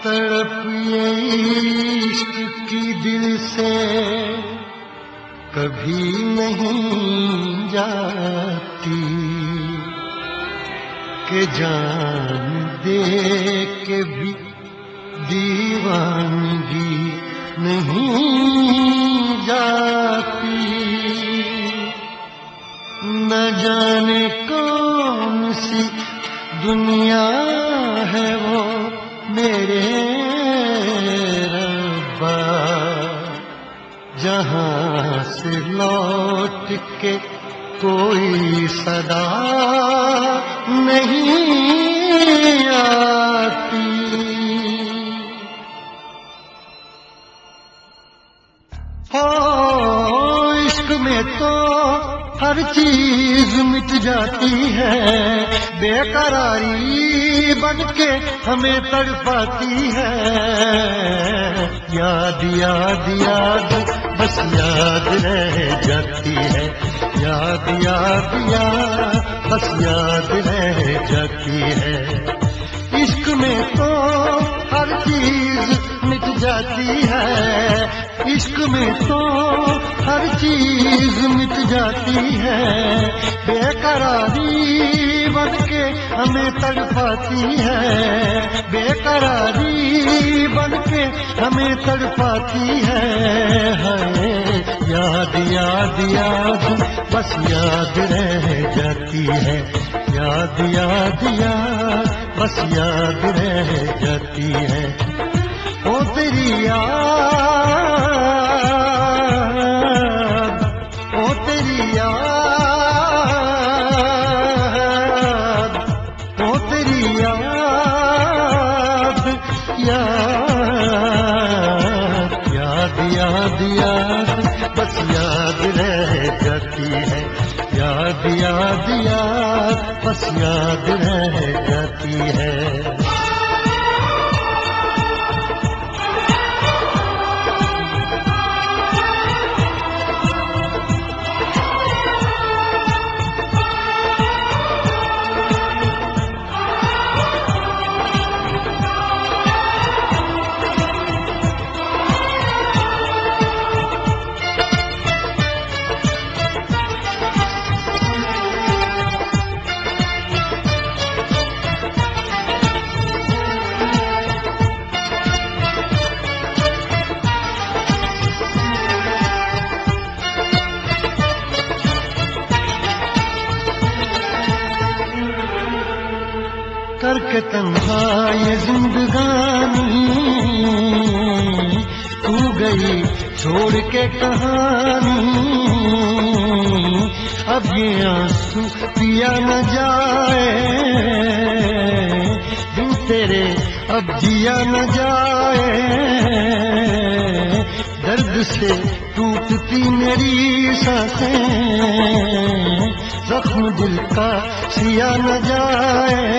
तड़प ये इश्क की दिल से कभी नहीं जाती कि जान दे के भी दीवानगी नहीं जाती। न जाने कौन सी दुनिया है वो मेरे रब्बा, जहां से लौट के कोई सदा नहीं आती। हो इश्क में तो हर चीज मिट जाती है, बेकरारी बनके हमें तड़पाती है। याद याद याद बस याद रह जाती है, याद याद याद बस याद रह जाती है। इश्क में तो हर चीज मिट जाती है, इश्क में तो हर चीज मिट जाती है। बेकरारी बनके हमें तड़पाती है, बेकरारी बनके हमें तड़पाती है। याद याद याद बस याद रह जाती है, याद याद याद बस याद रह जाती है। ओ तेरी याद, ओ तेरी याद, ओ तेरी याद, याद याद याद बस याद रह जाती है, याद याद याद बस याद रह जाती है। करके तन्हा ये जिंदगानी तू गई छोड़ के कहानी। अब ये आंसू पिया न जाए, दिल तेरे अब जिया न जाए। दर्द से टूटती मेरी सांसें, जख्म दिल का सिया न जाए।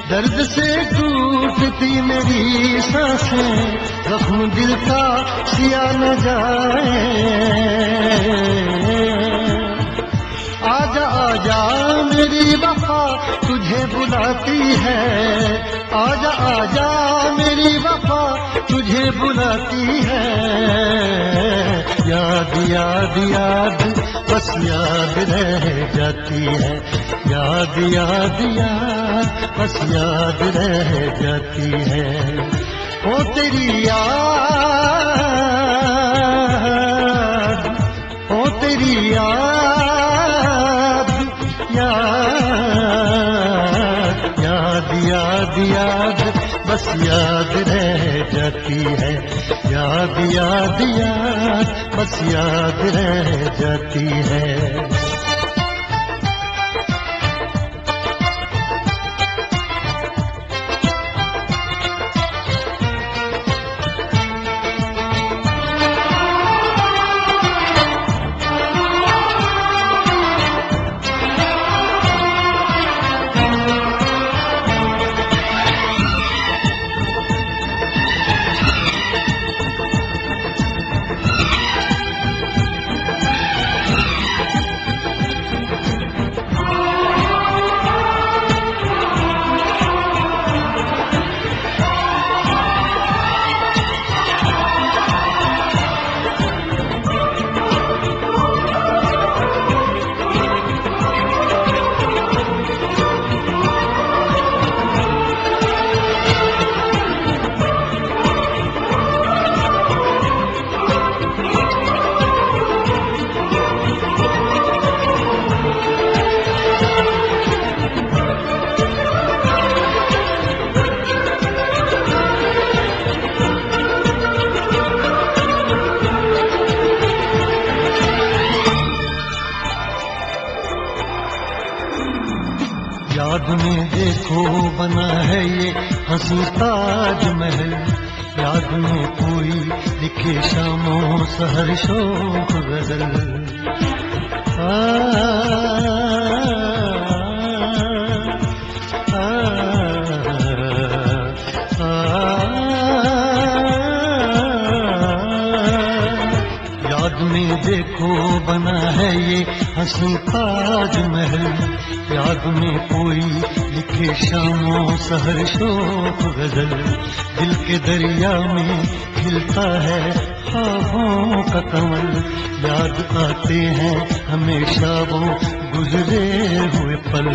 दर्द से टूटती मेरी सांसें, जख्म दिल का सिया न जाए। आजा आजा मेरी वफा तुझे बुलाती है, आजा आजा मेरी वफा तुझे बुलाती है। याद याद याद बस याद रह जाती है, याद याद याद बस याद रह जाती है। ओ तेरी याद, ओ तेरी याद, याद याद याद बस याद रह जाती है, याद याद याद बस याद रह जाती है। याद में देखो बना है ये हंसी ताजमहल, याद में कोई लिखे शामों सहर शोक गजल। याद में देखो बना है ये हंसी ताजमहल, याद में कोई लिखे शामों सहर शोक गजल। दिल के दरिया में खिलता है ख्वाबों का कमल, याद आते हैं हमेशा वो गुजरे हुए पल।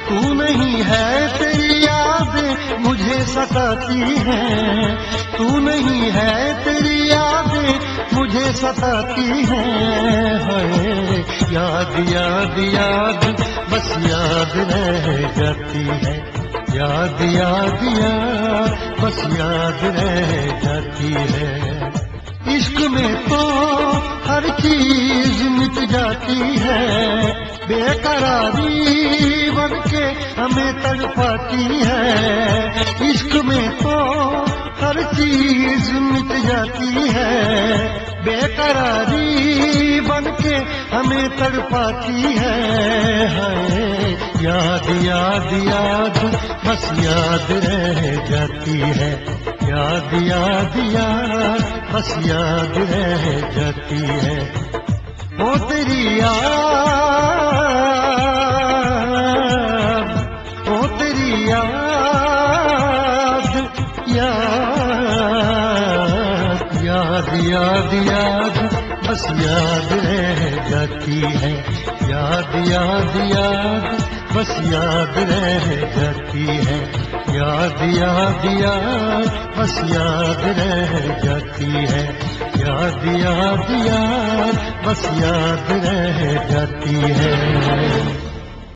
तू नहीं है तेरी यादें मुझे सताती हैं, तू नहीं है तेरी यादें मुझे सताती हैं। हाय याद याद याद बस याद रह जाती है, याद याद याद बस याद रह जाती है। इश्क में तो हर चीज मिट जाती है, बेकरारी बनके हमें तड़पाती है। इश्क में तो हर चीज मिट जाती है, बेकरारी बनके हमें तड़पाती है। हाय याद याद याद बस याद रह जाती है, याद याद याद बस याद रह जाती है। ओ तेरी याद, ओ तेरी याद, याद याद याद याद बस याद रह जाती है, याद याद याद बस याद रह जाती है। याद याद याद बस याद रह जाती है, याद याद याद बस याद रह जाती है।